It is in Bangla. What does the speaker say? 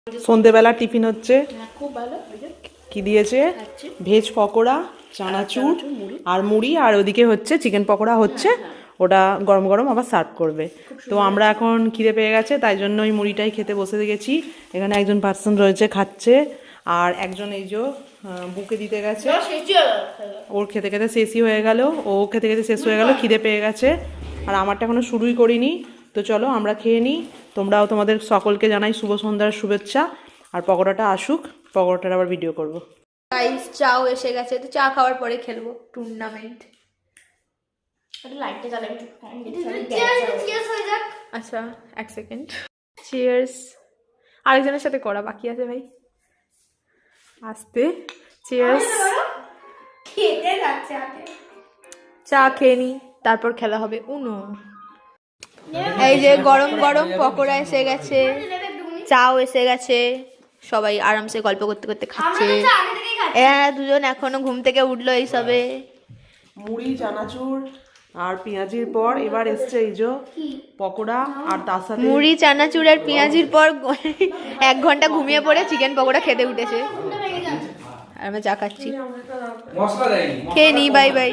সন্ধেবেলা টিফিন হচ্ছে। খুব ভালো। কি দিয়েছে? ভেজ পকোড়া, চানাচুর আর মুড়ি, আর ওদিকে হচ্ছে চিকেন পকোড়া হচ্ছে, ওটা গরম গরম আবার সার্ভ করবে। তো আমরা এখন খিদে পেয়ে গেছে, তাই জন্য ওই মুড়িটাই খেতে বসে গেছি। এখানে একজন পার্সন রয়েছে খাচ্ছে, আর একজন এই যে বুকে দিতে গেছে, ওর খেতে খেতে শেষই হয়ে গেল, ও খেতে খেতে শেষ হয়ে গেল, খিদে পেয়ে গেছে। আর আমারটা এখনো শুরুই করিনি। তো চলো আমরা খেয়ে নিই। তোমরাও তোমাদের সকলকে জানাই শুভ সন্ধ্যার শুভেচ্ছা। আর পকোড়াটা আসুক, পকোড়াটার আবার ভিডিও করব। গাইস চাও এসে গেছে, তো চা খাওয়ার পরে খেলবো টুর্নামেন্ট। লাইটটা জ্বালাবি। আচ্ছা এক সেকেন্ড। চিয়ার্স। আরেকজনের সাথে করা বাকি আছে ভাই, আস্তে। চিয়ার্স। চা খেয়ে নি, তারপর খেলা হবে উনো। এই যে গরম গরম পকোড়া এসে গেছে, চাও এসে গেছে, সবাই আরামসে গল্প করতে করতে খাচ্ছে। হ্যাঁ, দুজন এখনো ঘুম থেকে উঠলো এই সবে। মুড়ি, চানাচুর আর পেঁয়াজির পর এবার এসছে এই যে পকোড়া, আর তার সাথে মুড়ি, চানাচুর আর পেঁয়াজির পর 1 ঘন্টা ঘুমিয়ে পড়ে চিকেন পকোড়া খেতে উঠেছে। আর আমরা চা খাচ্ছি। খেয়ে নি, বাই বাই।